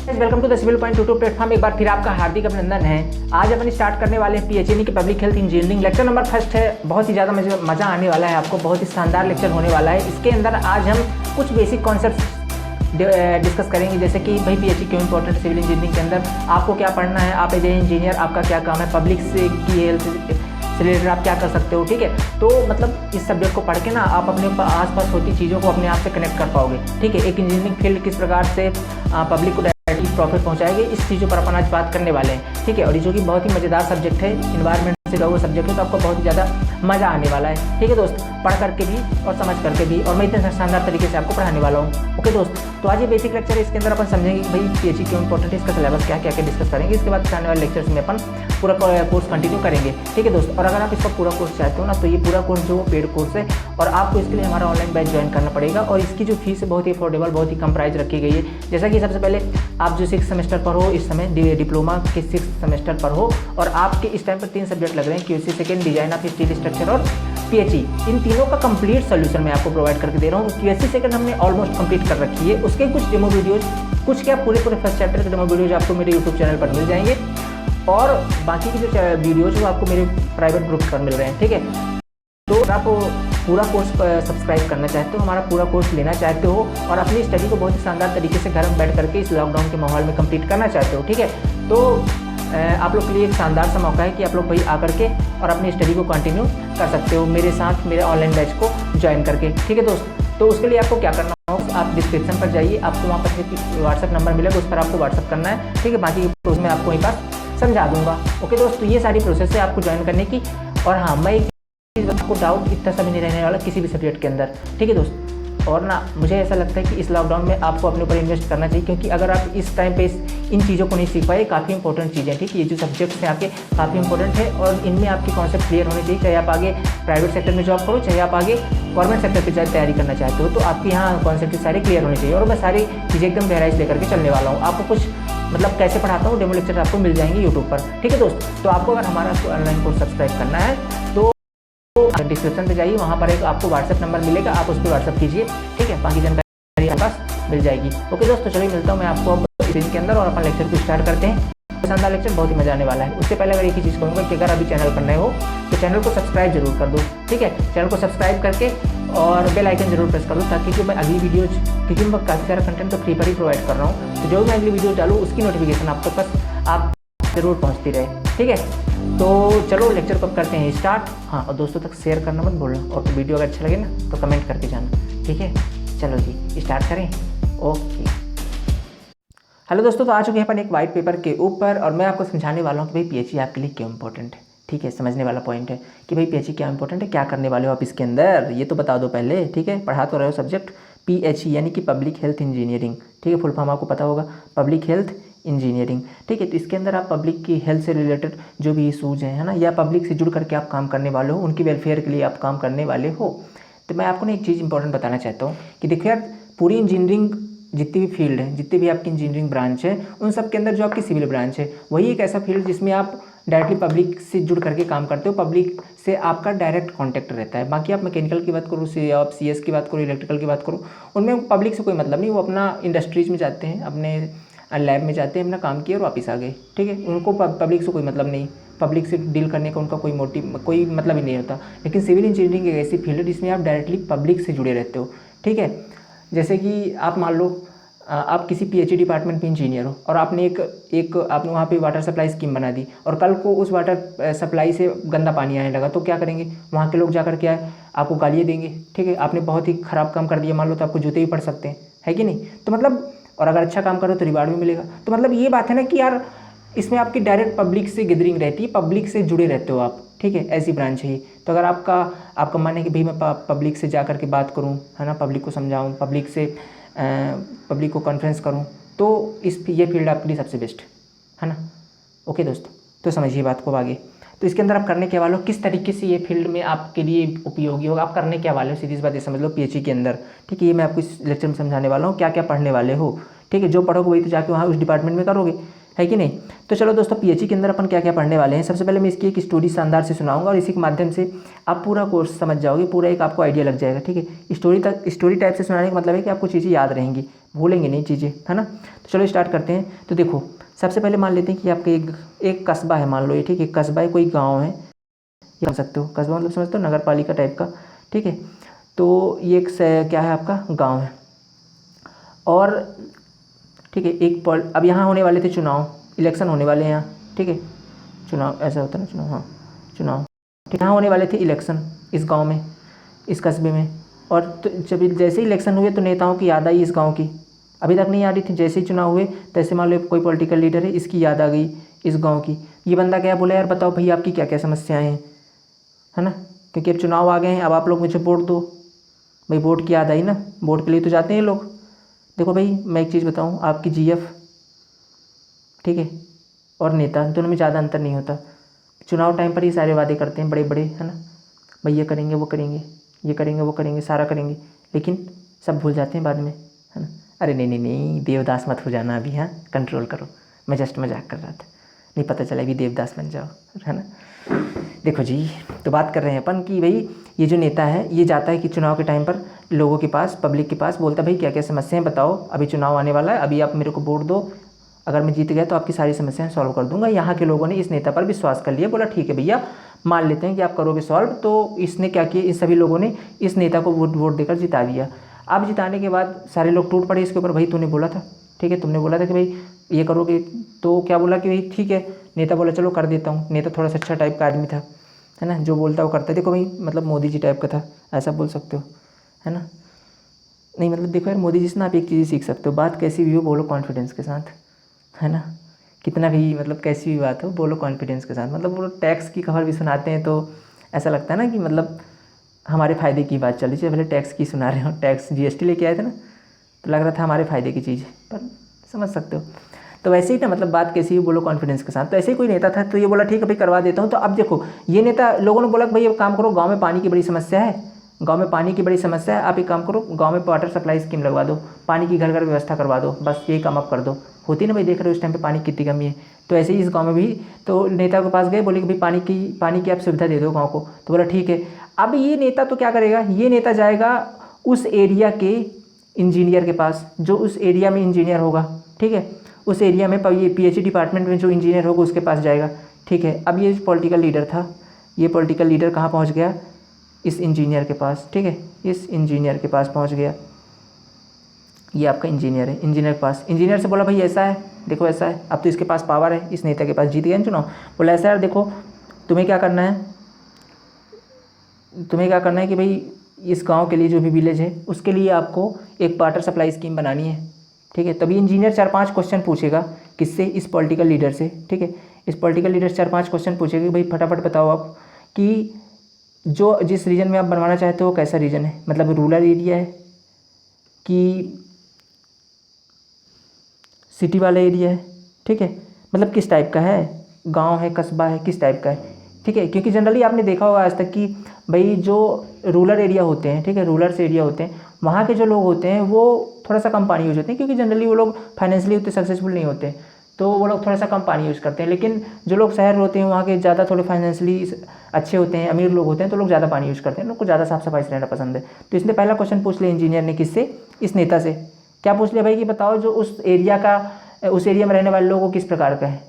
Welcome to the civil point YouTube platform. एक बार फिर आपका हार्दिक अभिनंदन है। आज अपन स्टार्ट करने वाले हैं पीएचई की public health engineering. Lecture number first है। बहुत ही ज़्यादा मज़ा आने वाला है आपको, बहुत ही शानदार लेक्चर होने वाला है। इसके अंदर आज हम कुछ बेसिक कॉन्सेप्ट डिस्कस करेंगे, जैसे कि भाई पीएचई क्यों इंपॉर्टेंट सिविल इंजीनियरिंग के अंदर, आपको क्या पढ़ना है, आप एज ए इंजीनियर आपका क्या काम है, पब्लिक से की हेल्थ से रिलेटेड आप क्या कर सकते हो। ठीक है, तो मतलब इस सब्जेक्ट को पढ़ के ना आप अपने आसपास होती चीज़ों को अपने आप से कनेक्ट कर पाओगे। ठीक है, एक इंजीनियरिंग फील्ड किस प्रकार से पब्लिक को प्रॉफिट पहुंचाएंगे, इस चीज़ों पर अपन आज बात करने वाले हैं। ठीक है, और ये जो कि बहुत ही मज़ेदार सब्जेक्ट है, इन्वायरमेंट से जुड़ा हुआ सब्जेक्ट है, तो आपको बहुत ही ज़्यादा मज़ा आने वाला है। ठीक है दोस्त, पढ़ करके भी और समझ करके भी, और मैं इतने शानदार तरीके से आपको पढ़ाने वाला हूँ। ओके दोस्त, तो आज ये बेसिक लेक्चर है। इसके अंदर अपन समझेंगे कि भाई पीएचई क्यों इंपॉर्टेंट है, इसका सिलेबस क्या क्या डिस्कस करेंगे। इसके बाद आने वाले लेक्चर्स में अपन पूरा कोर्स कंटिन्यू करेंगे। ठीक है दोस्त, और अगर आप इसका पूरा कोर्स चाहते हो ना, तो ये पूरा कोर्स जो पेड कोर्स है, और आपको इसके लिए हमारा ऑनलाइन बैच ज्वाइन करना पड़ेगा। और इसकी जो फीस है बहुत ही अफोर्डेबल, बहुत ही कम प्राइस रखी गई है। जैसा कि सबसे पहले आप जो 6 सेमेस्टर पर हो, इस समय डिप्लोमा के 6 सेमेस्टर पर हो, और आपके इस टाइम पर 3 सब्जेक्ट लग रहे हैं, QC second, design of steel structure और पीएचई। इन तीनों का कंप्लीट सोल्यूशन मैं आपको प्रोवाइड करके दे रहा हूँ। क्यूसी सेकेंड हमने ऑलमोस्ट कंप्लीट कर रखी है, उसके कुछ डेमो वीडियोज, कुछ क्या पूरे फर्स्ट चैप्टर के डेमो वीडियोज आपको मेरे यूट्यूब चैनल पर मिल जाएंगे, और बाकी की जो वीडियोज वो आपको मेरे प्राइवेट ग्रुप पर मिल रहे हैं। ठीक है, तो आप पूरा कोर्स सब्सक्राइब करना चाहते हो, हमारा पूरा कोर्स लेना चाहते हो, और अपनी स्टडी को बहुत ही शानदार तरीके से घर में बैठ करके इस लॉकडाउन के माहौल में कंप्लीट करना चाहते हो। ठीक है, तो आप लोग के लिए एक शानदार सा मौका है कि आप लोग भाई आकर के और अपनी स्टडी को कंटिन्यू कर सकते हो मेरे साथ, मेरे ऑनलाइन बैच को ज्वाइन करके। ठीक है दोस्त, तो उसके लिए आपको क्या करना होगा, आप डिस्क्रिप्शन पर जाइए, आपको वहाँ पर व्हाट्सअप नंबर मिलेगा, उस पर आपको व्हाट्सअप करना है। ठीक है, बाकी प्रोसेस मैं आपको वहीं पास समझा दूंगा। ओके दोस्त, तो ये सारी प्रोसेस है आपको ज्वाइन करने की। और हाँ, मैं एक चीज़ आपको डाउट इतना सा भी नहीं रहने वाला किसी भी सब्जेक्ट के अंदर। ठीक है दोस्त, और ना मुझे ऐसा लगता है कि इस लॉकडाउन में आपको अपने ऊपर इन्वेस्ट करना चाहिए, क्योंकि अगर आप इस टाइम पे इन चीज़ों को नहीं सीख पाए, काफ़ी इंपॉर्टेंट चीज़ें। ठीक है, ये जो सब्जेक्ट्स हैं आपके काफ़ी इंपॉर्टेंट है, और इनमें आपके कॉन्सेप्ट क्लियर होने चाहिए। चाहे आप आगे प्राइवेट सेक्टर में जॉब करो, चाहे आप आगे गवर्नमेंट सेक्टर की तैयारी करना चाहते हो, तो आपके यहाँ कॉन्सेप्ट सारे क्लियर होने चाहिए। और मैं सारी चीज़ें एकदम गहराई से लेकर के चलने वाला हूँ। आपको कुछ मतलब कैसे पढ़ाता हूँ, डेमो लेक्चर आपको मिल जाएंगे यूट्यूब पर। ठीक है दोस्त, तो आपको अगर हमारा ऑनलाइन कोर्स सब्सक्राइब करना है तो डिस्क्रिप्शन पे जाइए, वहाँ पर एक आपको व्हाट्सएप नंबर मिलेगा, आप उस पर व्हाट्सएप कीजिए। ठीक है, बाकी जानकारी आपके पास मिल जाएगी। ओके दोस्तों, चलिए मिलता हूँ मैं आपको अब इस दिन के अंदर, और अपन लेक्चर को स्टार्ट करते हैं। शानदार लेक्चर, बहुत ही मजा आने वाला है। उससे पहले अगर एक ही चीज़ कहूँगा कि अगर अभी चैनल पर नए हो तो चैनल को सब्सक्राइब जरूर कर दो। ठीक है, चैनल को सब्सक्राइब करके और बेल आइकन जरूर प्रेस कर दो, ताकि जो मैं अगली वीडियो, क्योंकि मैं काफ़ी सारा कंटेंट तो फ्री पर ही प्रोवाइड कर रहा हूँ, तो जो मैं अगली वीडियो डालूँ उसकी नोटिफिकेशन आप तक बस आप जरूर पहुँचती रहे। ठीक है, तो चलो लेक्चर को करते हैं स्टार्ट। हाँ, और दोस्तों तक शेयर करना मत भूलना, और वीडियो अगर अच्छा लगे ना तो कमेंट करके जाना। ठीक है, चलो जी स्टार्ट करें। ओके, हेलो दोस्तों, तो आ चुके हैं अपन एक वाइट पेपर के ऊपर, और मैं आपको समझाने वाला हूँ कि भाई पीएचई आपके लिए क्यों इंपॉर्टेंट है। ठीक है, समझने वाला पॉइंट है कि भाई पीएचई क्या इंपॉर्टेंट है, क्या करने वाले हो आप इसके अंदर, ये तो बता दो पहले। ठीक है, पढ़ा तो रहे हो सब्जेक्ट पीएचई यानी कि पब्लिक हेल्थ इंजीनियरिंग। ठीक है, फुल फॉर्म आपको पता होगा, पब्लिक हेल्थ इंजीनियरिंग। ठीक है, तो इसके अंदर आप पब्लिक की हेल्थ से रिलेटेड जो भी इशूज़ हैं, है ना, या पब्लिक से जुड़ करके आप काम करने वाले हो, उनकी वेलफेयर के लिए आप काम करने वाले हो। तो मैं आपको ना एक चीज़ इंपॉर्टेंट बताना चाहता हूँ कि देखिए यार, पूरी इंजीनियरिंग जितनी भी फील्ड है, जितनी भी आपकी इंजीनियरिंग ब्रांच है, उन सब के अंदर जो आपकी सिविल ब्रांच है, वही एक ऐसा फील्ड जिसमें आप डायरेक्टली पब्लिक से जुड़ करके काम करते हो, पब्लिक से आपका डायरेक्ट कांटेक्ट रहता है। बाकी आप मैकेनिकल की बात करो, आप सीएस की बात करो, इलेक्ट्रिकल की बात करो, उनमें पब्लिक से कोई मतलब नहीं, वो अपना इंडस्ट्रीज में जाते हैं, अपने लैब में जाते हैं, अपना काम किया और वापस आ गए। ठीक है, उनको पब्लिक से कोई मतलब नहीं, पब्लिक से डील करने का उनका कोई मोटिव, कोई मतलब ही नहीं होता। लेकिन सिविल इंजीनियरिंग एक ऐसी फील्ड है जिसमें आप डायरेक्टली पब्लिक से जुड़े रहते हो। ठीक है, जैसे कि आप मान लो आप किसी पीएचई डिपार्टमेंट में इंजीनियर हो, और आपने आपने वहाँ पे वाटर सप्लाई स्कीम बना दी, और कल को उस वाटर सप्लाई से गंदा पानी आने लगा, तो क्या करेंगे, वहाँ के लोग जाकर के आपको गालियाँ देंगे। ठीक है, आपने बहुत ही ख़राब काम कर दिया मान लो, तो आपको जूते भी पड़ सकते हैं, है कि नहीं। तो मतलब, और अगर अच्छा काम करो तो रिवार्ड भी मिलेगा। तो मतलब ये बात है ना कि यार, इसमें आपकी डायरेक्ट पब्लिक से गैदरिंग रहती है, पब्लिक से जुड़े रहते हो आप। ठीक है, ऐसी ब्रांच है। तो अगर आपका मन है कि भाई मैं पब्लिक से जा कर के बात करूँ, है ना, पब्लिक को समझाऊँ, पब्लिक को कॉन्फ्रेंस करूँ, तो ये फील्ड आपके लिए सबसे बेस्ट है ना। ओके दोस्तों, तो समझिए बात को आगे। तो इसके अंदर आप करने के वाले हो, किस तरीके से ये फील्ड में आपके लिए उपयोगी होगा, आप करने क्या वाले हो, सीधी सी बात ये समझ लो पीएचई के अंदर। ठीक है, ये मैं आपको इस लेक्चर में समझाने वाला हूँ, क्या क्या पढ़ने वाले हो। ठीक है, जो पढ़ोगे वही तो जाके वहाँ उस डिपार्टमेंट में करोगे, है कि नहीं। तो चलो दोस्तों, पीएचई के अंदर अपन क्या क्या पढ़ने वाले हैं। सबसे पहले मैं इसकी एक स्टोरी शानदार से सुनाऊंगा, और इसी के माध्यम से आप पूरा कोर्स समझ जाओगे, पूरा एक आपको आइडिया लग जाएगा। ठीक है, स्टोरी टाइप से सुनाने का मतलब है कि आपको चीज़ें याद रहेंगी, भूलेंगे नहीं चीज़ें, है ना। तो चलो स्टार्ट करते हैं। तो देखो सबसे पहले मान लेते हैं कि आपके एक कस्बा है, मान लो ये, ठीक है, कस्बा है, कोई गाँव है, ये समझ सकते हो। कस्बा मतलब समझते हो, नगर पालिका टाइप का, ठीक है। तो ये एक क्या है, आपका गाँव है, और ठीक है अब यहाँ होने वाले थे चुनाव, इलेक्शन होने वाले हैं यहाँ, ठीक है। चुनाव ऐसा होता है ना, चुनाव, हाँ चुनाव, ठीक, यहाँ होने वाले थे इलेक्शन इस गांव में, इस कस्बे में। और तो जब जैसे ही इलेक्शन हुए तो नेताओं की याद आई इस गांव की, अभी तक नहीं आ रही थी, जैसे ही चुनाव हुए तैसे मान लो कोई पॉलिटिकल लीडर है, इसकी याद आ गई इस गाँव की। ये बंदा क्या बोला, यार बताओ भाई आपकी क्या क्या समस्याएँ हैं, है ना, क्योंकि अब चुनाव आ गए हैं, अब आप लोग मुझे वोट दो। भाई वोट की याद आई ना, वोट के लिए तो जाते हैं लोग। देखो भाई मैं एक चीज़ बताऊँ, आपकी जीएफ, ठीक है, और नेता दोनों में ज़्यादा अंतर नहीं होता। चुनाव टाइम पर ही सारे वादे करते हैं बड़े बड़े, है ना, भाई ये करेंगे वो करेंगे, ये करेंगे वो करेंगे, सारा करेंगे, लेकिन सब भूल जाते हैं बाद में, है ना। अरे नहीं नहीं नहीं, देवदास मत हो जाना अभी, हाँ कंट्रोल करो, मैं जस्ट मजाक कर रहा था, नहीं पता चला अभी देवदास बन जाओ, है ना। देखो जी, तो बात कर रहे हैं अपन कि भाई ये जो नेता है ये जाता है कि चुनाव के टाइम पर लोगों के पास, पब्लिक के पास, बोलता है भाई क्या क्या समस्याएं बताओ, अभी चुनाव आने वाला है, अभी आप मेरे को वोट दो, अगर मैं जीत गया तो आपकी सारी समस्याएं सॉल्व कर दूंगा। यहाँ के लोगों ने इस नेता पर विश्वास कर लिया, बोला ठीक है भैया मान लेते हैं कि आप करोगे सॉल्व। तो इसने क्या किया, इस सभी लोगों ने इस नेता को वोट देकर जिता दिया। अब जिताने के बाद सारे लोग टूट पड़े इसके ऊपर, भाई तूने बोला था, ठीक है, तुमने बोला था कि भाई ये करोगे, तो क्या बोला कि भाई ठीक है, नेता बोला चलो कर देता हूँ। नेता थोड़ा सा अच्छा टाइप का आदमी था, है ना, जो बोलता वो करता है। देखो भाई मतलब मोदी जी टाइप का था, ऐसा बोल सकते हो, है ना। नहीं मतलब देखो यार, मोदी जी से ना आप एक चीज़ सीख सकते हो, बात कैसी भी हो बोलो कॉन्फिडेंस के साथ, है ना, कितना भी मतलब कैसी भी बात हो बोलो कॉन्फिडेंस के साथ। मतलब वो टैक्स की खबर भी सुनाते हैं तो ऐसा लगता है ना कि मतलब हमारे फ़ायदे की बात चल रही है, भले टैक्स की सुना रहे हो, टैक्स जीएसटी लेके आए थे ना, तो लग रहा था हमारे फ़ायदे की चीज़, पर समझ सकते हो। तो वैसे ही ना मतलब बात कैसी भी बोलो कॉन्फिडेंस के साथ। तो ऐसे ही कोई नेता था, तो ये बोला ठीक है भाई करवा देता हूँ। तो अब देखो ये नेता, लोगों ने बोला कि भाई ये काम करो, गाँव में पानी की बड़ी समस्या है, गांव में पानी की बड़ी समस्या है, आप एक काम करो गांव में वाटर सप्लाई स्कीम लगवा दो, पानी की घर घर व्यवस्था करवा दो, बस यही काम आप कर दो। होती ना भाई, देख रहे हो इस टाइम पे पानी कितनी कमी है। तो ऐसे ही इस गांव में भी तो नेता के पास गए, बोले कि भाई पानी की आप सुविधा दे दो गांव को। तो बोला ठीक है। अब ये नेता तो क्या करेगा, ये नेता जाएगा उस एरिया के इंजीनियर के पास, जो उस एरिया में इंजीनियर होगा, ठीक है, उस एरिया में ये पीएचई डिपार्टमेंट में जो इंजीनियर होगा उसके पास जाएगा, ठीक है। अब ये पॉलिटिकल लीडर था, ये पॉलिटिकल लीडर कहाँ पहुँच गया, इस इंजीनियर के पास, ठीक है, इस इंजीनियर के पास पहुंच गया। ये आपका इंजीनियर है, इंजीनियर के पास, इंजीनियर से बोला भाई ऐसा है, देखो ऐसा है, अब तो इसके पास पावर है, इस नेता के पास, जीत गया चुनाव। बोला ऐसा है देखो तुम्हें क्या करना है, तुम्हें क्या करना है कि भाई इस गांव के लिए जो भी विलेज है उसके लिए आपको एक वाटर सप्लाई स्कीम बनानी है, ठीक है। तभी इंजीनियर 4-5 क्वेश्चन पूछेगा, किससे, इस पॉलिटिकल लीडर से, ठीक है। इस पॉलिटिकल लीडर से 4-5 क्वेश्चन पूछेगा कि भाई फटाफट बताओ आप कि जो जिस रीजन में आप बनवाना चाहते हो वो कैसा रीजन है, मतलब रूरल एरिया है कि सिटी वाला एरिया है, ठीक है, मतलब किस टाइप का है, गांव है कस्बा है, किस टाइप का है, ठीक है। क्योंकि जनरली आपने देखा होगा आज तक कि भाई जो रूरल एरिया होते हैं, ठीक है, रूरल से एरिया होते हैं, वहाँ के जो लोग होते हैं वो थोड़ा सा कम पानी यूज होते हैं, क्योंकि जनरली वो लोग फाइनेंशियली उतने सक्सेसफुल नहीं होते, तो वो लोग थोड़ा सा कम पानी यूज़ करते हैं। लेकिन जो लोग शहर होते हैं वहाँ के ज़्यादा थोड़े फाइनेंशियली अच्छे होते हैं, अमीर लोग होते हैं, तो लोग ज़्यादा पानी यूज़ करते हैं, लोग को ज़्यादा साफ सफाई से रहना पसंद है। तो इसने पहला क्वेश्चन पूछ लिया इंजीनियर ने, किससे, इस नेता से। क्या पूछ लिया भाई कि बताओ जो उस एरिया में रहने वाले लोगों को किस प्रकार का है,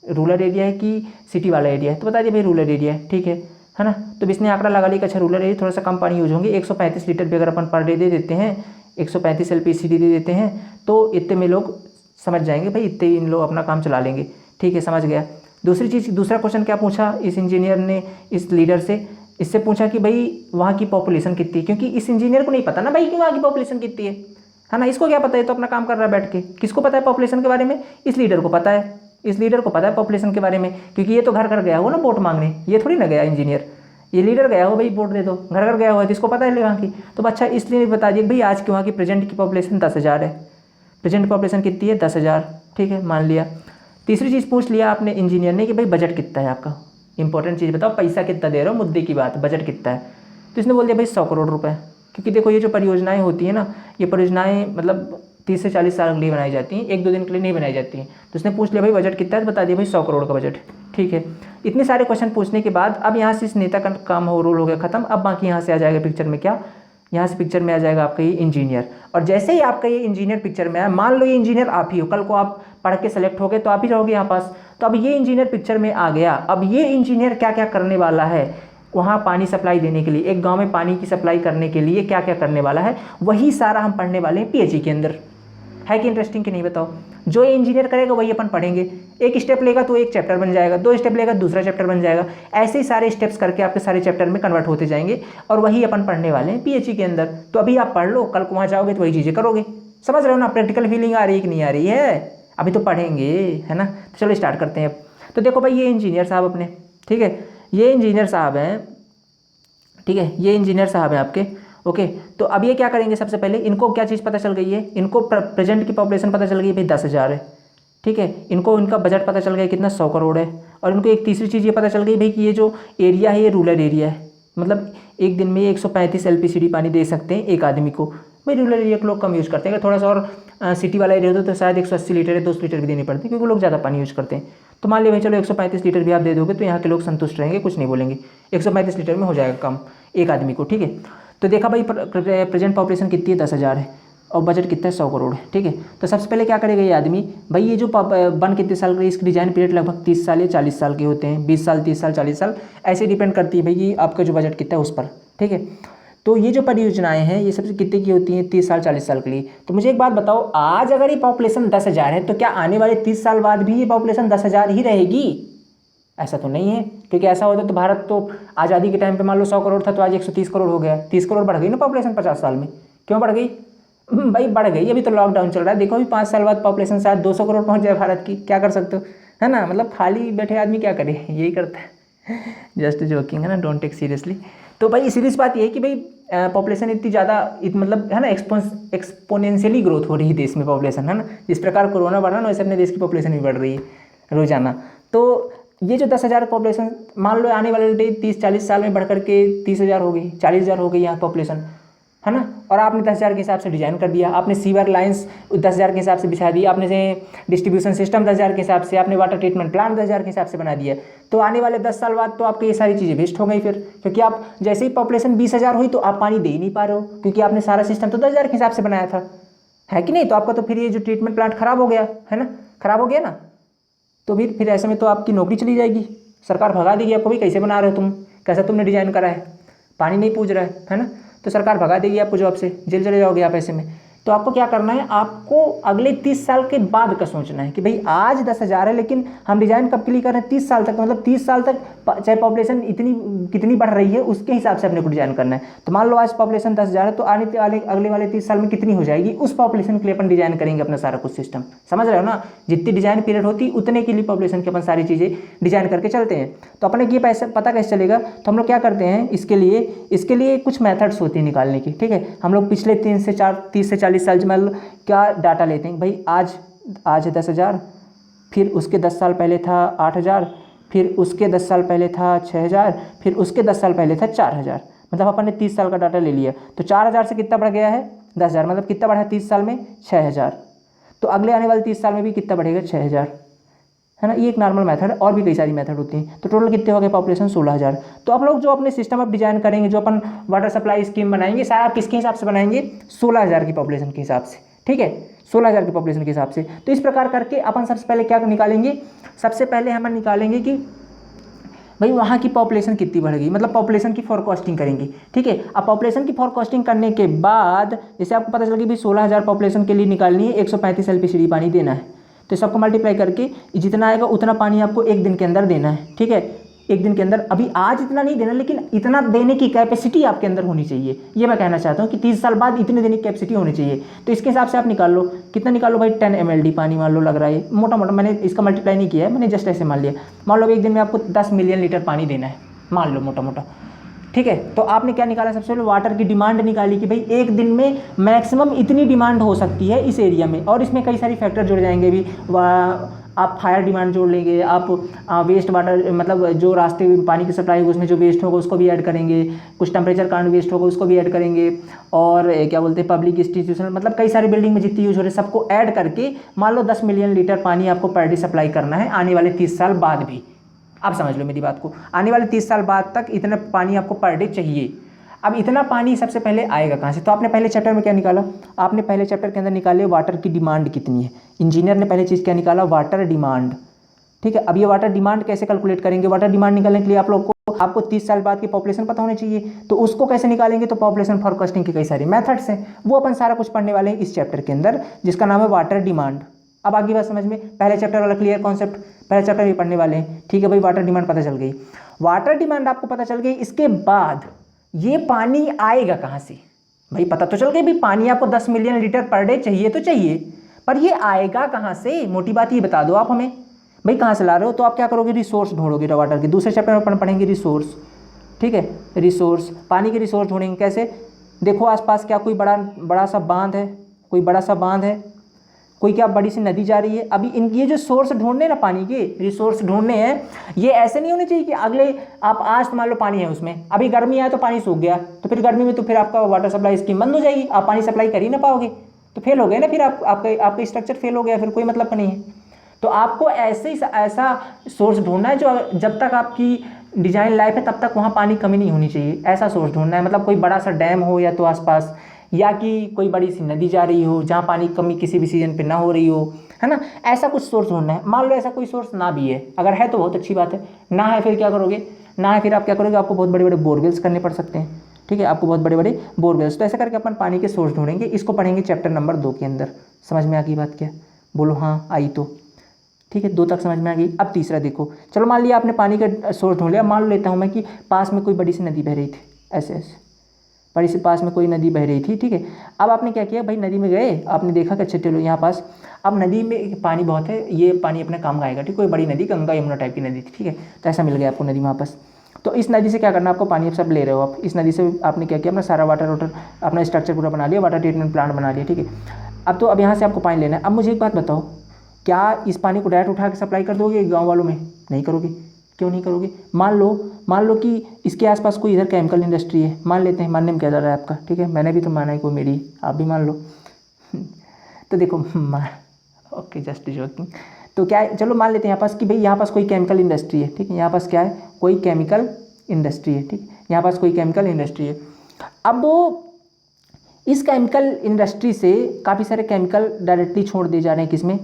रूरल एरिया है कि सिटी वाला एरिया है। तो बता दिया भाई रूरल एरिया है, ठीक है ना। तो इसने आंकड़ा लगा लिया कि अच्छा रूरल एरिया थोड़ा सा कम पानी यूज होंगे, 135 लीटर भी अगर अपन पर डे दे देते हैं, 135 LPCD दे देते हैं, तो इतने में लोग समझ जाएंगे भाई, इतने इन लोग अपना काम चला लेंगे, ठीक है, समझ गया। दूसरी चीज़, दूसरा क्वेश्चन क्या पूछा इस इंजीनियर ने इस लीडर से, इससे पूछा कि भाई वहाँ की पॉपुलेशन कितनी है, क्योंकि इस इंजीनियर को नहीं पता ना भाई कि वहाँ की पॉपुलेशन कितनी है ना। इसको क्या पता है, तो अपना काम कर रहा है बैठ के। किसको पता है पॉपुलेशन के बारे में, इस लीडर को पता है, इस लीडर को पता है पॉपुलेशन के बारे में, क्योंकि ये तो घर घर गया हो ना वोट मांगने, ये थोड़ी ना गया इंजीनियर, ये लीडर गया हो भाई वोट दे दो, घर घर गया हुआ है, जिसको पता है वहाँ की। तो अच्छा इसलिए बता दिए भाई आज के वहाँ की प्रेजेंट की पॉपुलेशन 10,000 है, प्रेजेंट पॉपुलेशन कितनी है 10,000, ठीक है, मान लिया। तीसरी चीज़ पूछ लिया आपने इंजीनियर ने कि भाई बजट कितना है आपका, इंपॉर्टेंट चीज़ बताओ, पैसा कितना दे रहे हो, मुद्दे की बात, बजट कितना है। तो इसने बोल दिया भाई 100 करोड़ रुपये, क्योंकि देखो ये जो परियोजनाएं होती है ना, ये परियोजनाएं मतलब 30 से 40 साल के लिए बनाई जाती हैं, 1-2 दिन के लिए नहीं बनाई जाती हैं। तो उसने पूछ लिया भाई बजट कितना है, तो बता दिया भाई 100 करोड़ का बजट, ठीक है। इतने सारे क्वेश्चन पूछने के बाद अब यहाँ से इस नेता का काम हो रोल हो गया खत्म। अब बाकी यहाँ से आ जाएगा पिक्चर में क्या, यहाँ से पिक्चर में आ जाएगा आपका ये इंजीनियर। और जैसे ही आपका ये इंजीनियर पिक्चर में आया, मान लो ये इंजीनियर आप ही हो, कल को आप पढ़ के सेलेक्ट हो गए तो आप ही रहोगे यहाँ पास। तो अब ये इंजीनियर पिक्चर में आ गया। अब ये इंजीनियर क्या क्या करने वाला है, वहाँ पानी सप्लाई देने के लिए, एक गांव में पानी की सप्लाई करने के लिए क्या क्या करने वाला है, वही सारा हम पढ़ने वाले हैं पीएचई के अंदर। है कि इंटरेस्टिंग कि नहीं बताओ। जो ये इंजीनियर करेगा वही अपन पढ़ेंगे। एक स्टेप लेगा तो एक चैप्टर बन जाएगा, 2 स्टेप लेगा दूसरा चैप्टर बन जाएगा, ऐसे ही सारे स्टेप्स करके आपके सारे चैप्टर में कन्वर्ट होते जाएंगे और वही अपन पढ़ने वाले हैं पीएचई के अंदर। तो अभी आप पढ़ लो, कल को वहाँ जाओगे तो वही चीज़ें करोगे। समझ रहे हो ना, प्रैक्टिकल फीलिंग आ रही है कि नहीं आ रही है, अभी तो पढ़ेंगे, है ना। तो चलो स्टार्ट करते हैं अब। तो देखो भाई ये इंजीनियर साहब अपने, ठीक है, ये इंजीनियर साहब हैं, ठीक है, ये इंजीनियर साहब हैं आपके। ओके, तो अब ये क्या करेंगे, सबसे पहले इनको क्या चीज़ पता चल गई है, इनको प्रेजेंट की पॉपुलेशन पता चल गई है भाई 10,000 है, ठीक है। इनको इनका बजट पता चल गया कितना, 100 करोड़ है। और इनको एक तीसरी चीज़ ये पता चल गई भाई कि ये जो एरिया है ये रूरल एरिया है, मतलब एक दिन में 135 LPCD पानी दे सकते हैं एक आदमी को। भाई रूरल एरिया के लोग कम यूज़ करते हैं, अगर थोड़ा सा और सिटी वाला एरिया होता तो शायद 180 लीटर या 200 लीटर भी देनी पड़ती है, क्योंकि लोग ज़्यादा पानी यूज़ करते हैं। तो मान लिया भाई चलो 135 लीटर भी आप दे दोगे तो यहाँ के लोग संतुष्ट रहेंगे, कुछ नहीं बोलेंगे, 135 लीटर में हो जाएगा काम एक आदमी को, ठीक है। तो देखा भाई प्रेजेंट पॉपुलेशन कितनी है, 10,000 है, और बजट कितना है, 100 करोड़ है, ठीक है। तो सबसे पहले क्या करेगा ये आदमी, भाई ये जो बन कितने साल का, इसकी डिजाइन पीरियड लगभग 30 साल या 40 साल के होते हैं, 20 साल, 30 साल, 40 साल, ऐसे डिपेंड करती है भाई कि आपका जो बजट कितना है उस पर, ठीक है। तो ये जो परियोजनाएं हैं ये सबसे कितने की होती हैं, 30 साल 40 साल के लिए। तो मुझे एक बात बताओ, आज अगर ये पॉपुलेशन 10,000 है तो क्या आने वाले 30 साल बाद भी ये पॉपुलेशन 10,000 ही रहेगी? ऐसा तो नहीं है, क्योंकि ऐसा होता तो भारत तो आज़ादी के टाइम पे मान लो 100 करोड़ था तो आज 130 करोड़ हो गया, 30 करोड़ बढ़ गई ना पॉपुलेशन 50 साल में। क्यों बढ़ गई भाई? बढ़ गई, अभी तो लॉकडाउन चल रहा है, देखो अभी 5 साल बाद पॉपुलेशन शायद 200 करोड़ पहुंच जाए भारत की, क्या कर सकते हो, है ना। मतलब खाली बैठे आदमी क्या करे, यही करता है। जस्ट जोकिंग, है ना, डोंट टेक सीरियसली। तो भाई सीरियस बात ये है कि भाई पॉपुलेशन इतनी ज़्यादा मतलब है ना, एक्सपोनेंशियली ग्रोथ हो रही है देश में पॉपुलेशन, है ना। जिस प्रकार कोरोना बढ़ रहा है ना वैसे अपने देश की पॉपुलेशन भी बढ़ रही है रोजाना। तो ये जो 10,000 पॉपुलेशन मान लो आने वाले 30-40 साल में बढ़ करके 30,000 हो गई, 40,000 हो गई यहाँ पॉपुलेशन, है ना। और आपने 10,000 के हिसाब से डिजाइन कर दिया, आपने सीवर लाइंस 10,000 के हिसाब से बिछा दी, आपने से डिस्ट्रीब्यूशन सिस्टम 10,000 के हिसाब से, आपने वाटर ट्रीटमेंट प्लांट 10,000 के हिसाब से बना दिया। तो आने वाले 10 साल बाद तो आपकी ये सारी चीज़ें वेस्ट हो गई फिर, क्योंकि आप जैसे ही पॉपुलेशन 20,000 हुई तो आप पानी दे ही नहीं पा रहे हो, क्योंकि आपने सारा सिस्टम तो 10,000 के हिसाब से बनाया था, है कि नहीं। तो आपका तो फिर ये जो ट्रीटमेंट प्लांट खराब हो गया, है ना, खराब हो गया ना। तो फिर ऐसे में तो आपकी नौकरी चली जाएगी, सरकार भगा देगी आपको, भी कैसे बना रहे हो तुम, कैसा तुमने डिजाइन करा है, पानी नहीं पूछ रहा है ना। तो सरकार भगा देगी आपको जॉब से, जेल चले जाओगे आप ऐसे में। तो आपको क्या करना है, आपको अगले 30 साल के बाद का सोचना है कि भाई आज 10,000 है लेकिन हम डिजाइन कब के लिए कर रहे हैं, 30 साल तक, मतलब 30 साल तक चाहे पॉपुलेशन इतनी कितनी बढ़ रही है उसके हिसाब से अपने को डिजाइन करना है। तो मान लो आज पॉपुलेशन 10,000 है तो आने वाले अगले वाले 30 साल में कितनी हो जाएगी, उस पॉपुलेशन के लिए अपन डिजाइन करेंगे अपना सारा कुछ सिस्टम। समझ रहे हो ना, जितनी डिजाइन पीरियड होती उतने के लिए पॉपुलेशन की अपन सारी चीज़ें डिजाइन करके चलते हैं। तो अपने ये पैसा पता कैसे चलेगा, तो हम लोग क्या करते हैं, इसके लिए कुछ मेथड्स होती है निकालने की, ठीक है। हम लोग पिछले 30 से 40 साल में क्या डाटा लेते हैं, भाई आज है 10,000, फिर उसके 10 साल पहले था 8,000, फिर उसके 10 साल पहले था 6,000, फिर उसके 10 साल पहले था 4,000। मतलब अपन ने 30 साल का डाटा ले लिया, तो 4,000 से कितना बढ़ गया है, 10,000, मतलब कितना बढ़ा है 30 साल में, 6,000। तो अगले आने वाले 30 साल में भी कितना बढ़ेगा, 6,000, है ना। ये एक नॉर्मल मेथड है, और भी कई सारी मेथड होती हैं। तो टोटल कितने हो गए पॉपुलेशन, 16,000। तो आप लोग जो अपने सिस्टम आप डिजाइन करेंगे, जो अपन वाटर सप्लाई स्कीम बनाएंगे, सारा आप किसके हिसाब से बनाएंगे, 16,000 की पॉपुलेशन के हिसाब से, ठीक है, 16,000 की पॉपुलेशन के हिसाब से। तो इस प्रकार करके अपन सबसे पहले क्या निकालेंगे, सबसे पहले हम निकालेंगे कि भाई वहाँ की पॉपुलेशन कितनी बढ़ गई, मतलब पॉपुलेशन की फोरकास्टिंग करेंगे, ठीक है। अब पॉपुलेशन की फोरकास्टिंग करने के बाद जैसे आपको पता चल गया भाई 16,000 पॉपुलेशन के लिए निकालनी है, 135 LPCD पानी देना है। तो सबको मल्टीप्लाई करके जितना आएगा उतना पानी आपको एक दिन के अंदर देना है, ठीक है, एक दिन के अंदर। अभी आज इतना नहीं देना, लेकिन इतना देने की कैपेसिटी आपके अंदर होनी चाहिए, ये मैं कहना चाहता हूँ कि 30 साल बाद इतने देने की कैपेसिटी होनी चाहिए। तो इसके हिसाब से आप निकाल लो, कितना निकालो भाई, 10 mld पानी मान लो लग रहा है, मोटा मोटा मैंने इसका मल्टीप्लाई नहीं किया है, मैंने जस्ट ऐसे मान लिया। मान लो एक दिन में आपको 10 मिलियन लीटर पानी देना है, मान लो मोटा मोटा, ठीक है। तो आपने क्या निकाला, सबसे पहले वाटर की डिमांड निकाली कि भाई एक दिन में मैक्सिमम इतनी डिमांड हो सकती है इस एरिया में, और इसमें कई सारी फैक्टर जुड़ जाएंगे भी, आप फायर डिमांड जोड़ लेंगे, आप वेस्ट वाटर मतलब जो रास्ते में पानी की सप्लाई होगी उसमें जो वेस्ट होगा उसको भी ऐड करेंगे, कुछ टेम्परेचर कारण वेस्ट होगा उसको भी ऐड करेंगे, और क्या बोलते हैं पब्लिक इंस्टीट्यूशन, मतलब कई सारी बिल्डिंग में जितनी यूज हो रही है सबको ऐड करके मान लो 10 मिलियन लीटर पानी आपको पर डे सप्लाई करना है आने वाले 30 साल बाद भी। आप समझ लो मेरी बात को, आने वाले 30 साल बाद तक इतना पानी आपको पर डे चाहिए। अब इतना पानी सबसे पहले आएगा कहाँ से? तो आपने पहले चैप्टर में क्या निकाला? आपने पहले चैप्टर के अंदर निकाले वाटर की डिमांड कितनी है। इंजीनियर ने पहले चीज़ क्या निकाला? Water demand. ठीक है, अब ये वाटर डिमांड कैसे कैलकुलेट करेंगे? वाटर डिमांड निकालने के लिए आपको 30 साल बाद की पॉपुलेशन पता होनी चाहिए। तो उसको कैसे निकालेंगे? तो पॉपुलेशन फोरकास्टिंग की कई सारी मेथड्स हैं, वो अपन सारा कुछ पढ़ने वाले हैं इस चैप्टर के अंदर, जिसका नाम है वाटर डिमांड। अब आगे बात समझ में, पहले चैप्टर वाला क्लियर कॉन्सेप्ट, पहले चैप्टर भी पढ़ने वाले हैं। ठीक है भाई, वाटर डिमांड पता चल गई, वाटर डिमांड आपको पता चल गई। इसके बाद ये पानी आएगा कहाँ से? भाई पता तो चल गई, भाई पानी आपको 10 मिलियन लीटर पर डे चाहिए तो चाहिए, पर ये आएगा कहाँ से? मोटी बात ये बता दो आप हमें, भाई कहाँ से ला रहे हो? तो आप क्या करोगे? रिसोर्स ढूंढोगे वाटर के। दूसरे चैप्टर में अपन पढ़ेंगे रिसोर्स। ठीक है, रिसोर्स, पानी के रिसोर्स ढूंढेंगे कैसे? देखो आसपास क्या कोई बड़ा सा बांध है, कोई बड़ा सा बांध है, कोई क्या बड़ी सी नदी जा रही है। अभी इनकी ये जो सोर्स ढूंढने ना, पानी के रिसोर्स ढूंढने हैं, ये ऐसे नहीं होने चाहिए कि अगले आप आज मान लो पानी है उसमें, अभी गर्मी आया तो पानी सूख गया, तो फिर गर्मी में तो फिर आपका वाटर सप्लाई स्कीम बंद हो जाएगी, आप पानी सप्लाई कर ही ना पाओगे, तो फेल हो गए ना, फिर आपका स्ट्रक्चर फेल हो गया, फिर कोई मतलब का नहीं है। तो आपको ऐसा सोर्स ढूंढना है जो जब तक आपकी डिजाइन लाइफ है तब तक वहाँ पानी कमी नहीं होनी चाहिए, ऐसा सोर्स ढूंढना है। मतलब कोई बड़ा सा डैम हो या तो आसपास, या कि कोई बड़ी सी नदी जा रही हो जहाँ पानी कमी किसी भी सीजन पे ना हो रही हो, है ना, ऐसा कुछ सोर्स ढूंढना है। मान लो ऐसा कोई सोर्स ना भी है, अगर है तो बहुत अच्छी बात है, ना है फिर क्या करोगे? ना है फिर आप क्या करोगे? आपको बहुत बड़े बड़े बोरवेल्स करने पड़ सकते हैं। ठीक है, आपको बहुत बड़े बड़े बोरवेल्स। तो ऐसा करके अपन पानी के सोर्स ढूंढेंगे, इसको पढ़ेंगे चैप्टर नंबर 2 के अंदर। समझ में आ गई बात क्या? बोलो हाँ आई तो। ठीक है, 2 तक समझ में आ गई। अब तीसरा देखो, चलो मान लिया आपने पानी का सोर्स ढूंढ लिया, मान लेता हूँ मैं कि पास में कोई बड़ी सी नदी बह रही थी, ऐसे बड़ी सी पास में कोई नदी बह रही थी। ठीक है, अब आपने क्या किया भाई? नदी में गए, आपने देखा कि अच्छा चलो यहाँ पास अब नदी में पानी बहुत है, ये पानी अपने काम का आएगा। ठीक, कोई बड़ी नदी, गंगा यमुना टाइप की नदी थी। ठीक है, तो ऐसा मिल गया आपको नदी वहाँ पास। तो इस नदी से क्या करना आपको? पानी आप सब ले रहे हो, आप इस नदी से आपने क्या किया? अपना सारा वाटर अपना स्ट्रक्चर पूरा बना लिया, वाटर ट्रीटमेंट प्लांट बना लिया। ठीक है, अब तो अब यहाँ से आपको पानी लेना है। अब मुझे एक बात बताओ, क्या इस पानी को डायरेक्ट उठा के सप्लाई कर दोगे गाँव वालों में? नहीं करोगे। क्यों नहीं करोगे? मान लो कि इसके आसपास कोई इधर केमिकल इंडस्ट्री है, मान लेते हैं, मानने में क्या जा रहा है आपका? ठीक है, मैंने भी तो माना है, कोई मेरी, आप भी मान लो। तो देखो ओके, जस्ट जोकिंग। तो क्या है, चलो मान लेते हैं यहाँ पास कि भाई यहाँ पास कोई केमिकल इंडस्ट्री है। ठीक है, यहाँ पास क्या है? कोई केमिकल इंडस्ट्री है। ठीक, यहाँ पास कोई केमिकल इंडस्ट्री है। अब वो इस केमिकल इंडस्ट्री से काफ़ी सारे केमिकल डायरेक्टली छोड़ दिए जा रहे हैं, किसमें?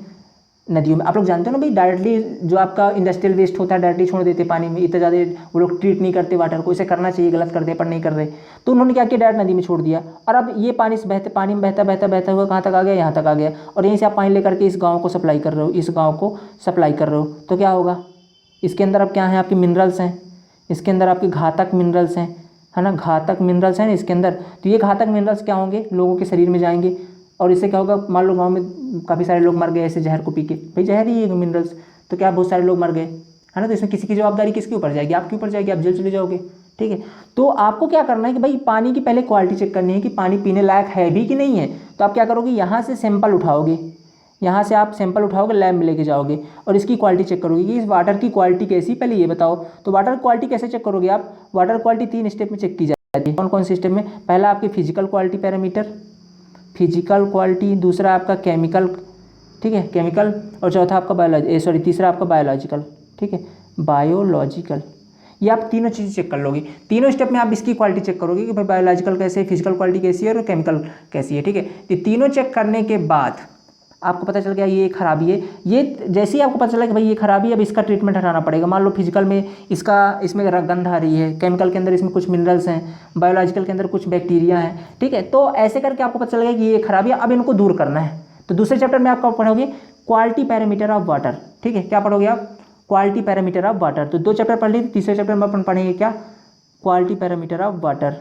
नदियों में। आप लोग जानते हो ना भाई, डायरेक्टली जो आपका इंडस्ट्रियल वेस्ट होता है डायरेक्टली छोड़ देते पानी में, इतना ज़्यादा वो लोग ट्रीट नहीं करते वाटर को। इसे करना चाहिए, गलत करते पर नहीं कर रहे। तो उन्होंने क्या किया? डायरेक्ट नदी में छोड़ दिया, और अब ये पानी में बहता हुआ कहाँ तक आ गया? यहाँ तक आ गया, और यहीं से आप पानी लेकर के इस गाँव को सप्लाई कर रहे हो, इस गाँव को सप्लाई कर रहे हो। तो क्या होगा? इसके अंदर अब क्या है? आपके मिनरल्स हैं, इसके अंदर आपके घातक मिनरल्स हैं, है ना, घातक मिनरल्स हैं इसके अंदर। तो ये घातक मिनरल्स क्या होंगे? लोगों के शरीर में जाएंगे, और इससे क्या होगा? मान लो गांव में काफ़ी सारे लोग मर गए ऐसे जहर को पी के, भाई जहर ही है मिनरल्स, तो क्या बहुत सारे लोग मर गए, है ना। तो इसमें किसी की जवाबदारी किसके ऊपर जाएगी? आपके ऊपर जाएगी, आप जेल चले जाओगे। ठीक है, तो आपको क्या करना है कि भाई पानी की पहले क्वालिटी चेक करनी है कि पानी पीने लायक है भी कि नहीं है। तो आप क्या करोगे? यहाँ से सैंपल उठाओगे, यहाँ से आप सैंपल उठाओगे, लैब में लेके जाओगे, और इसकी क्वालिटी चेक करोगे कि इस वाटर की क्वालिटी कैसी, पहले ये बताओ। तो वाटर क्वालिटी कैसे चेक करोगे आप? वाटर क्वालिटी 3 स्टेप में चेक की जाती है। कौन कौन से स्टेप में? पहला आपकी physical quality parameter, physical quality, दूसरा आपका केमिकल, ठीक है, केमिकल, और चौथा आपका तीसरा आपका बायोलॉजिकल। ठीक है, बायोलॉजिकल। ये आप तीनों चीज़ें चेक कर लोगे। तीनों स्टेप में आप इसकी क्वालिटी चेक करोगे कि भाई बायोलॉजिकल कैसे है, फिजिकल क्वालिटी कैसी है, और केमिकल कैसी है। ठीक है, ये तीनों चेक करने के बाद आपको पता चल गया ये खराबी है। ये जैसे ही आपको पता चला कि भाई ये खराबी है, अब इसका ट्रीटमेंट हटाना पड़ेगा। मान लो फिजिकल में इसमें गंध आ रही है, केमिकल के अंदर इसमें कुछ मिनरल्स हैं, बायोलॉजिकल के अंदर कुछ बैक्टीरिया हैं। ठीक है, तो ऐसे करके आपको पता चलेगा कि ये खराबी है, अब इनको दूर करना है। तो दूसरे चैप्टर में आपको पढ़ोगे क्वालिटी पैरामीटर ऑफ वाटर। ठीक है, क्या पढ़ोगे आप? Quality parameter of water. तो 2 चैप्टर पढ़ ली, तीसरे चैप्टर में अपन पढ़ेंगे क्या? Quality parameter of water.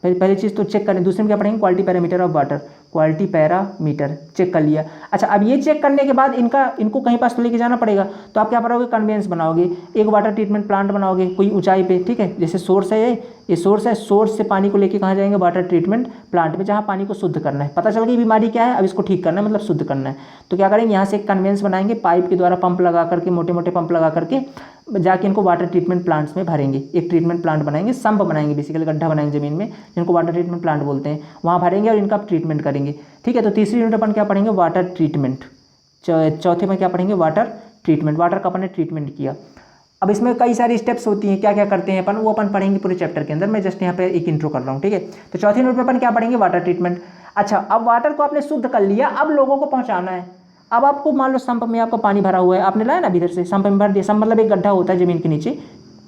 पहली चीज़ तो चेक करें, दूसरे में क्या पढ़ेंगे? Quality parameter of water, quality parameter check कर लिया। अच्छा, अब ये चेक करने के बाद इनको कहीं पास तो लेके जाना पड़ेगा। तो आप क्या करोगे? कन्वेंस बनाओगे, एक वाटर ट्रीटमेंट प्लांट बनाओगे कोई ऊंचाई पे। ठीक है, जैसे सोर्स है, ये सोर्स है, सोर्स से पानी को लेके कहाँ जाएंगे? वाटर ट्रीटमेंट प्लांट में, जहाँ पानी को शुद्ध करना है। पता चल गई बीमारी क्या है, अब इसको ठीक करना है, मतलब शुद्ध करना है। तो क्या करेंगे? यहाँ से एक कन्वेंस बनाएंगे, पाइप के द्वारा पंप लगा करके, मोटे मोटे पंप लगा करके जाके इनको वाटर ट्रीटमेंट प्लांट्स में भरेंगे। एक ट्रीटमेंट प्लांट बनाएंगे, सम्प बनाएंगे, बेसिकली गड्ढा बनाएंगे ज़मीन में, जिनको वाटर ट्रीटमेंट प्लांट बोलते हैं, वहाँ भरेंगे और इनका ट्रीटमेंट करेंगे। ठीक है, तो तीसरी यूनिट अपन क्या पढ़ेंगे? Water treatment. चौथे में क्या पढ़ेंगे? Water treatment. वाटर का अपन ने ट्रीटमेंट किया। अब इसमें कई सारी स्टेप्स होती हैं, क्या क्या करते हैं अपन, वो अपन पढ़ेंगे पूरे चैप्टर के अंदर। मैं जस्ट यहाँ पे एक इंट्रो कर रहा हूँ, ठीक है। तो चौथी नोट पे अपन क्या पढ़ेंगे, वाटर ट्रीटमेंट। अच्छा, अब वाटर को आपने शुद्ध कर लिया, अब लोगों को पहुँचाना है। अब आपको मान लो संप में आपका पानी भरा हुआ है, आपने लाया ना इधर से, संप में भर दिया। संप मतलब एक गड्ढा होता है ज़मीन के नीचे,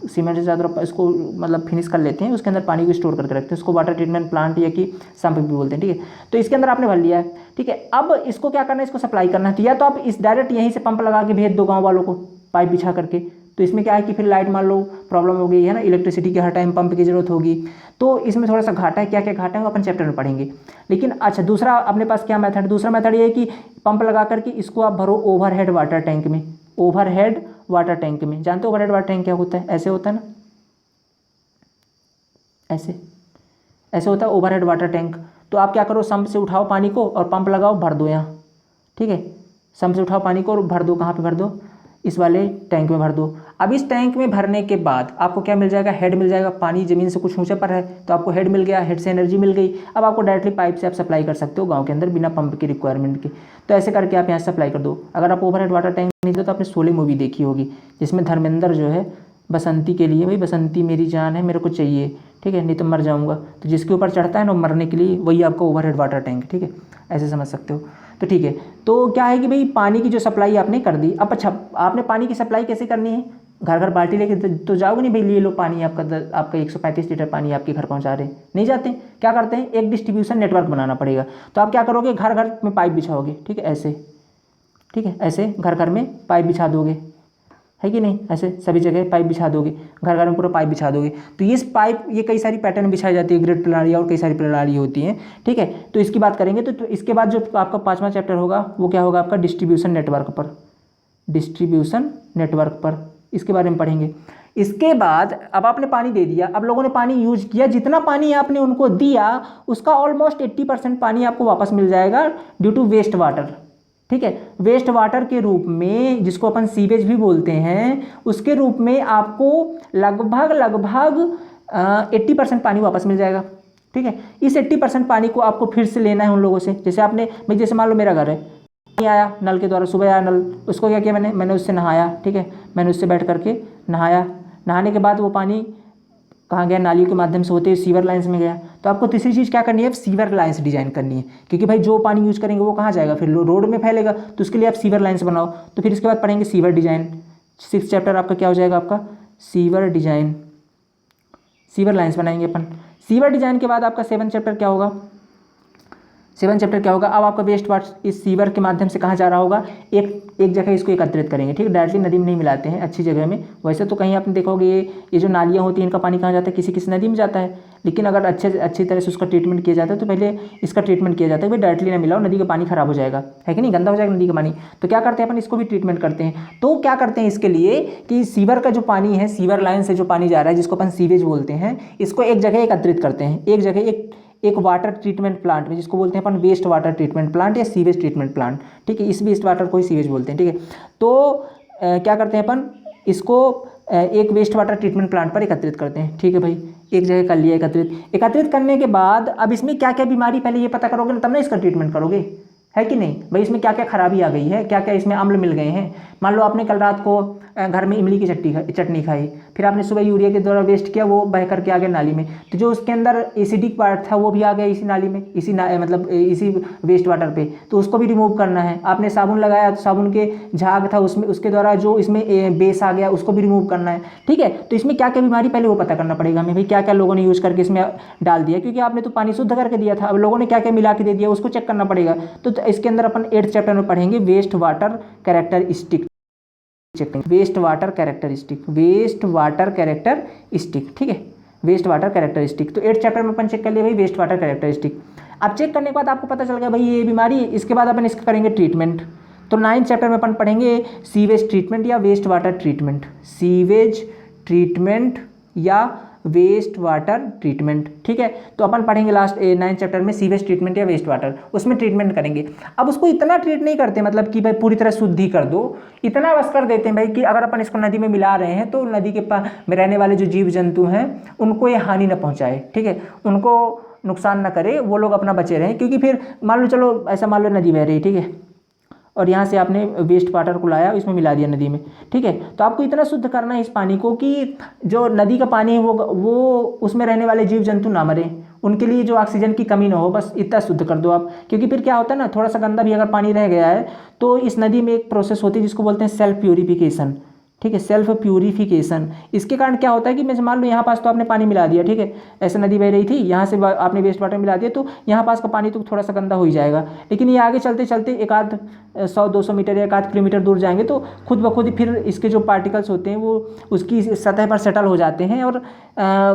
सीमेंट से ज़्यादा इसको मतलब फिनिश कर लेते हैं, उसके अंदर पानी को स्टोर करके रखते हैं, उसको वाटर ट्रीटमेंट प्लांट या कि संप भी बोलते हैं, ठीक है। तो इसके अंदर आपने भर लिया है, ठीक है। अब इसको क्या करना है, इसको सप्लाई करना है। तो या तो आप इस डायरेक्ट यहीं से पंप लगा के भेज दो गाँव वालों को पाइप बिछा करके। तो इसमें क्या है कि फिर लाइट मान लो प्रॉब्लम हो गई है ना, इलेक्ट्रिसिटी की हर टाइम पंप की जरूरत होगी, तो इसमें थोड़ा सा घाटा है। क्या क्या घाटा है वो अपन चैप्टर में पढ़ेंगे। लेकिन अच्छा, दूसरा अपने पास क्या मेथड, दूसरा मेथड ये है कि पंप लगा करके इसको आप भरो ओवरहेड वाटर टैंक में। ओवरहेड वाटर टैंक में, जानते हो ओवरहेड वाटर टैंक क्या होता है, ऐसे होता है ना, ऐसे ऐसे होता है ओवरहेड वाटर टैंक। तो आप क्या करो, संप से उठाओ पानी को और पंप लगाओ, भर दो यहाँ, ठीक है। संप से उठाओ पानी को और भर दो, कहाँ पे भर दो, इस वाले टैंक में भर दो। अब इस टैंक में भरने के बाद आपको क्या मिल जाएगा, हेड मिल जाएगा। पानी ज़मीन से कुछ ऊंचे पर है तो आपको हेड मिल गया, हेड से एनर्जी मिल गई। अब आपको डायरेक्टली पाइप से आप सप्लाई कर सकते हो गांव के अंदर बिना पंप की रिक्वायरमेंट के। तो ऐसे करके आप यहाँ सप्लाई कर दो। अगर आप ओवरहेड वाटर टैंक नहीं दो तो आपने शोले मूवी देखी होगी, जिसमें धर्मेंद्र जो है बसंती के लिए, भाई बसंती मेरी जान है, मेरे को चाहिए, ठीक है, नहीं तो मर जाऊँगा। तो जिसके ऊपर चढ़ता है ना मरने के लिए, वही आपका ओवरहेड वाटर टैंक, ठीक है, ऐसे समझ सकते हो। तो ठीक है, तो क्या है कि भाई पानी की जो सप्लाई आपने कर दी। अब अच्छा, आपने पानी की सप्लाई कैसे करनी है, घर घर बाल्टी लेके तो जाओगे नहीं, भाई ले लो पानी, आपका 135 लीटर पानी आपके घर पहुंचा रहे, नहीं जाते। क्या करते हैं, एक डिस्ट्रीब्यूशन नेटवर्क बनाना पड़ेगा। तो आप क्या करोगे, घर घर में पाइप बिछाओगे, ठीक है, ऐसे, ठीक है, ऐसे घर घर में पाइप बिछा दोगे, है कि नहीं, ऐसे सभी जगह पाइप बिछा दोगे, घर घर में पूरा पाइप बिछा दोगे। तो ये पाइप, ये कई सारी पैटर्न बिछाई जाती है, ग्रिड प्रणाली और कई सारी प्रणाली होती हैं, ठीक है। तो इसकी बात करेंगे। तो इसके बाद जो आपका 5वां चैप्टर होगा वो क्या होगा, आपका डिस्ट्रीब्यूशन नेटवर्क पर, डिस्ट्रीब्यूशन नेटवर्क पर, इसके बारे में पढ़ेंगे। इसके बाद अब आपने पानी दे दिया, अब लोगों ने पानी यूज किया, जितना पानी आपने उनको दिया उसका ऑलमोस्ट 80% पानी आपको वापस मिल जाएगा ड्यू टू वेस्ट वाटर, ठीक है। वेस्ट वाटर के रूप में, जिसको अपन सीवेज भी बोलते हैं, उसके रूप में आपको लगभग 80% पानी वापस मिल जाएगा, ठीक है। इस 80% पानी को आपको फिर से लेना है उन लोगों से। जैसे आपने, भाई जैसे मान लो मेरा घर है, पानी आया नल के द्वारा, सुबह आया नल, उसको क्या किया मैंने उससे नहाया, ठीक है, मैंने उससे बैठ करके नहाया। नहाने के बाद वो पानी कहाँ गया, नालियों के माध्यम से होते हुए सीवर लाइन्स में गया। तो आपको तीसरी चीज़ क्या करनी है, सीवर लाइन्स डिजाइन करनी है, क्योंकि भाई जो पानी यूज करेंगे वो कहाँ जाएगा, फिर रोड में फैलेगा। तो उसके लिए आप सीवर लाइन्स बनाओ। तो फिर इसके बाद पढ़ेंगे सीवर डिजाइन। 6th चैप्टर आपका क्या हो जाएगा, आपका सीवर डिजाइन, सीवर लाइन्स बनाएंगे अपन। सीवर डिजाइन के बाद आपका 7th चैप्टर क्या होगा, 7th चैप्टर क्या होगा, अब आपका वेस्ट वाटर इस सीवर के माध्यम से कहाँ जा रहा होगा, एक जगह इसको एकत्रित करेंगे, ठीक है। डायरेक्टली नदी में नहीं मिलाते हैं, अच्छी जगह में। वैसे तो कहीं आपने देखोगे ये जो नालियाँ होती हैं, इनका पानी कहाँ जाता है, किसी किसी नदी में जाता है। लेकिन अगर अच्छी तरह से उसका ट्रीटमेंट किया जाता है तो पहले इसका ट्रीटमेंट किया जाता है, भाई डायरेक्टली ना मिलाओ, नदी का पानी खराब हो जाएगा, है कि नहीं, गंदा हो जाएगा नदी का पानी। तो क्या करते हैं अपन, इसको भी ट्रीटमेंट करते हैं। तो क्या करते हैं इसके लिए कि सीवर का जो पानी है, सीवर लाइन से जो पानी जा रहा है, जिसको अपन सीवेज बोलते हैं, इसको एक जगह एकत्रित करते हैं, एक जगह एक वाटर ट्रीटमेंट प्लांट में, जिसको बोलते हैं अपन वेस्ट वाटर ट्रीटमेंट प्लांट या सीवेज ट्रीटमेंट प्लांट, ठीक है। इस वेस्ट वाटर को ही सीवेज बोलते हैं, ठीक है। तो क्या करते हैं अपन, इसको एक वेस्ट वाटर ट्रीटमेंट प्लांट पर एकत्रित करते हैं, ठीक है भाई, एक जगह कर लिया एकत्रित करने के बाद अब इसमें क्या क्या बीमारी पहले ये पता करोगे ना, तब ना इसका ट्रीटमेंट करोगे, है कि नहीं। भाई इसमें क्या क्या खराबी आ गई है, क्या क्या इसमें अम्ल मिल गए हैं। मान लो आपने कल रात को घर में इमली की चटनी खाई, फिर आपने सुबह यूरिया के द्वारा वेस्ट किया, वो बह करके आ गया नाली में, तो जो उसके अंदर एसिडिक पार्ट था वो भी आ गया इसी नाली में, मतलब इसी वेस्ट वाटर पे, तो उसको भी रिमूव करना है। आपने साबुन लगाया तो साबुन के झाग था उसमें, उसके द्वारा जो इसमें बेस आ गया उसको भी रिमूव करना है, ठीक है। तो इसमें क्या क्या बीमारी पहले वो पता करना पड़ेगा हमें, भाई क्या क्या लोगों ने यूज़ करके इसमें डाल दिया, क्योंकि आपने तो पानी शुद्ध करके दिया था, अब लोगों ने क्या क्या मिला के दे दिया उसको चेक करना पड़ेगा। तो इसके अंदर अपन 8th चैप्टर में पढ़ेंगे waste water characteristic, waste water characteristic, waste water characteristic, ठीक है, वेस्ट वाटर कैरेक्टरिस्टिक। तो 8th चैप्टर में अपन चेक कर लिया भाई वेस्ट वाटर कैरेक्टरिस्टिक। अब चेक करने के बाद आपको पता चल गया भाई ये बीमारी, इसके बाद अपन इसका करेंगे ट्रीटमेंट। तो 9th चैप्टर में अपन पढ़ेंगे सीवेज ट्रीटमेंट या waste water treatment, sewage treatment या वेस्ट वाटर ट्रीटमेंट, ठीक है। तो अपन पढ़ेंगे लास्ट 9th चैप्टर में सीवेज ट्रीटमेंट या वेस्ट वाटर, उसमें ट्रीटमेंट करेंगे। अब उसको इतना ट्रीट नहीं करते, मतलब कि भाई पूरी तरह शुद्ध ही कर दो, इतना बस कर देते हैं भाई कि अगर अपन इसको नदी में मिला रहे हैं तो नदी के पास में रहने वाले जो जीव जंतु हैं उनको ये हानि न पहुँचाए, ठीक है, उनको नुकसान न करे, वो लोग अपना बचे रहें। क्योंकि फिर मान लो, चलो ऐसा मान लो नदी बह रही, ठीक है, और यहाँ से आपने वेस्ट वाटर को लाया, इसमें मिला दिया नदी में, ठीक है। तो आपको इतना शुद्ध करना है इस पानी को कि जो नदी का पानी है वो उसमें रहने वाले जीव जंतु ना मरे, उनके लिए जो ऑक्सीजन की कमी ना हो, बस इतना शुद्ध कर दो आप। क्योंकि फिर क्या होता है ना, थोड़ा सा गंदा भी अगर पानी रह गया है तो इस नदी में एक प्रोसेस होती है जिसको बोलते हैं सेल्फ प्यूरिफिकेशन, ठीक है, सेल्फ प्यूरिफिकेशन। इसके कारण क्या होता है कि मैं मान लो यहाँ पास तो आपने पानी मिला दिया, ठीक है, ऐसे नदी बह रही थी, यहाँ से आपने वेस्ट वाटर मिला दिया, तो यहाँ पास का पानी तो थोड़ा सा गंदा हो ही जाएगा। लेकिन ये आगे चलते चलते एक आध 100-200 मीटर या एक आध किलोमीटर दूर जाएंगे तो खुद ब खुद फिर इसके जो पार्टिकल्स होते हैं वो उसकी सतह पर सेटल हो जाते हैं, और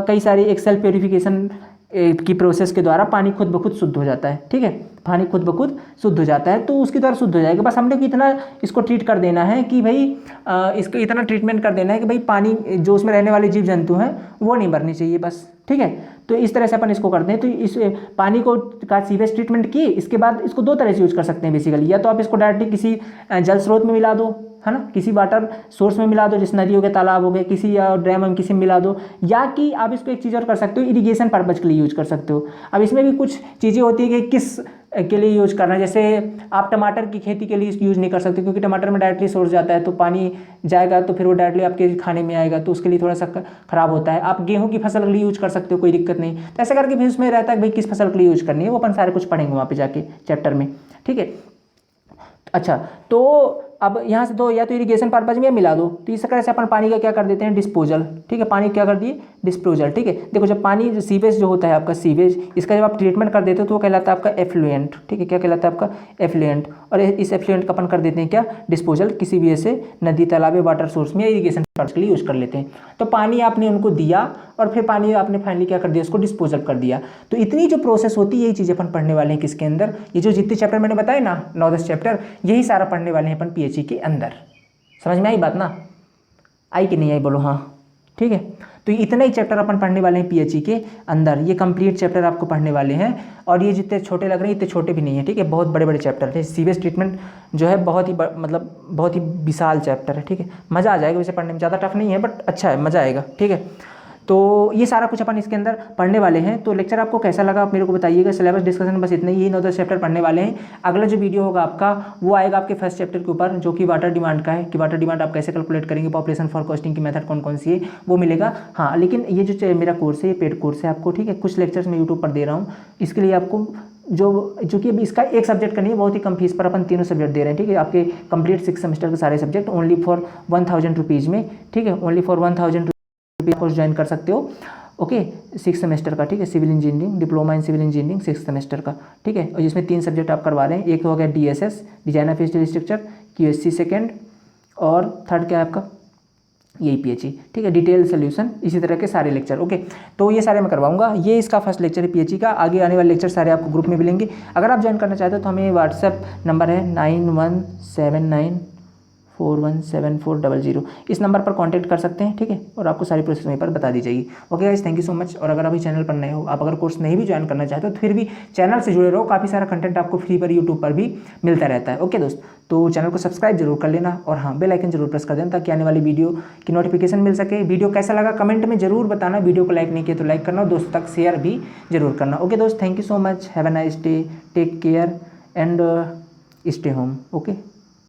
कई सारी एक सेल्फ प्यूरिफिकेशन की प्रोसेस के द्वारा पानी खुद ब खुद शुद्ध हो जाता है, ठीक है, पानी खुद ब खुद शुद्ध हो जाता है, तो उसके द्वारा शुद्ध हो जाएगा। बस हमने को इतना इसको ट्रीट कर देना है कि भाई इसको इतना ट्रीटमेंट कर देना है कि भाई पानी जो उसमें रहने वाले जीव जंतु हैं वो नहीं मरनी चाहिए, बस, ठीक है। तो इस तरह से अपन इसको करते हैं। तो इस पानी को का सीवेज ट्रीटमेंट किए, इसके बाद इसको दो तरह से यूज कर सकते हैं बेसिकली, या तो आप इसको डायरेक्टली किसी जल स्रोत में मिला दो, है ना, किसी वाटर सोर्स में मिला दो, जैसे नदी हो गए, तालाब हो गए, किसी डैम में किसी में मिला दो, या कि आप इसको एक चीज़ और कर सकते हो, इरिगेशन पर्पज के लिए यूज कर सकते हो। अब इसमें भी कुछ चीज़ें होती है कि किस के लिए यूज करना है। जैसे आप टमाटर की खेती के लिए यूज नहीं कर सकते क्योंकि टमाटर में डायरेक्टली सोर्स जाता है, तो पानी जाएगा तो फिर वो डायरेक्टली आपके खाने में आएगा, तो उसके लिए थोड़ा सा खराब होता है। आप गेहूं की फसल के लिए यूज कर सकते हो, कोई दिक्कत नहीं। तो ऐसे करके भी उसमें रहता है कि भाई किस फसल के लिए यूज करनी है, वो अपन सारे कुछ पढ़ेंगे वहाँ पे जाके चैप्टर में, ठीक है। अच्छा, तो अब यहाँ से दो, या तो इरिगेशन पर्पज में मिला दो, तो इस तरह से अपन पानी का क्या कर देते हैं, डिस्पोजल, ठीक है, पानी क्या कर दिए, डिस्पोजल, ठीक है। देखो जब पानी सीवेज जो होता है आपका सीवेज, इसका जब आप ट्रीटमेंट कर देते हो तो वो कहलाता है आपका एफ्लुएंट, ठीक है, क्या कहलाता है आपका एफ्लुएंट। और इस एफ्लुएंट का अपन कर देते हैं क्या, डिस्पोजल, किसी भी ऐसे नदी तालाब वाटर सोर्स में या इरिगेशन पर्पज के लिए यूज कर लेते हैं। तो पानी आपने उनको दिया और फिर पानी आपने फाइनली क्या कर दिया, उसको डिस्पोजल कर दिया। तो इतनी जो प्रोसेस होती है, यही चीज़ें अपन पढ़ने वाले हैं किसके अंदर, ये जो जितने चैप्टर मैंने बताए ना, 9-10 चैप्टर, यही सारा पढ़ने वाले हैं अपन पीएचई के अंदर। समझ में आई बात ना, आई कि नहीं आई, बोलो हाँ, ठीक है। तो इतना ही चैप्टर अपन पढ़ने वाले हैं पीएचई के अंदर, ये कंप्लीट चैप्टर आपको पढ़ने वाले हैं। और ये जितने छोटे लग रहे हैं इतने छोटे भी नहीं है, ठीक है, बहुत बड़े बड़े चैप्टर है। सीवेज ट्रीटमेंट जो है बहुत ही मतलब बहुत ही विशाल चैप्टर है, ठीक है, मज़ा आ जाएगा वैसे पढ़ने में, ज़्यादा टफ नहीं है बट अच्छा है, मज़ा आएगा, ठीक है। तो ये सारा कुछ अपन इसके अंदर पढ़ने वाले हैं। तो लेक्चर आपको कैसा लगा आप मेरे को बताइएगा। सिलेबस डिस्कशन बस इतना ही, 9-10 चैप्टर पढ़ने वाले हैं। अगला जो वीडियो होगा आपका वो आएगा आपके फर्स्ट चैप्टर के ऊपर, जो कि वाटर डिमांड का है, कि वाटर डिमांड आप कैसे कैलकुलेट करेंगे, पॉपुलेशन फोरकास्टिंग की मेथड कौन कौन सी है, वो मिलेगा। हाँ, लेकिन ये जो मेरा कोर्स है, ये पेड कोर्स है आपको, ठीक है, कुछ लेक्चर्स मैं यूट्यूब पर दे रहा हूँ, इसके लिए आपको जो कि अभी इसका एक सब्जेक्ट का नहीं है, बहुत ही कम फीस पर अपन तीनों सब्जेक्ट दे रहे हैं, ठीक है, आपके कंप्लीट 6 सेमेस्टर के सारे सब्जेक्ट ओनली फॉर 1000 रुपीज़ में, ठीक है, only for 1000 rupees course join कर सकते हो, ओके, 6 सेमेस्टर का, ठीक है, civil engineering, diploma in civil engineering 6 semester का, ठीक है। और जिसमें 3 सब्जेक्ट आप करवा रहे हैं, एक हो गया DSS, design of structure structure, QSC second, और थर्ड क्या है आपका, यही पीएचई, ठीक है, डिटेल सोल्यूशन, इसी तरह के सारे लेक्चर, ओके। तो ये सारे मैं करवाऊंगा। ये इसका फर्स्ट लेक्चर है पीएचई का। आगे आने वाले लेक्चर सारे आपको ग्रुप में मिलेंगे। अगर आप ज्वाइन करना चाहते हो तो हमें व्हाट्सएप नंबर है 9179417400, इस नंबर पर कांटेक्ट कर सकते हैं, ठीक है, और आपको सारी प्रोसेस वहीं पर बता दी जाएगी। Okay guys, thank you so much. और अगर अभी चैनल पर नए हो, आप अगर कोर्स नहीं भी ज्वाइन करना चाहते हो तो फिर भी चैनल से जुड़े रहो, काफ़ी सारा कंटेंट आपको फ्री पर यूट्यूब पर भी मिलता रहता है। ओके दोस्त, तो चैनल को सब्सक्राइब जरूर कर लेना, और हाँ, बेल आइकन जरूर प्रेस कर देना ताकि आने वाली वीडियो की नोटिफिकेशन मिल सके। वीडियो कैसा लगा कमेंट में जरूर बताना, वीडियो को लाइक नहीं किया तो लाइक करना, और दोस्तों तक शेयर भी जरूर करना। ओके दोस्त, thank you so much, have a nice day, take care and stay home. Okay.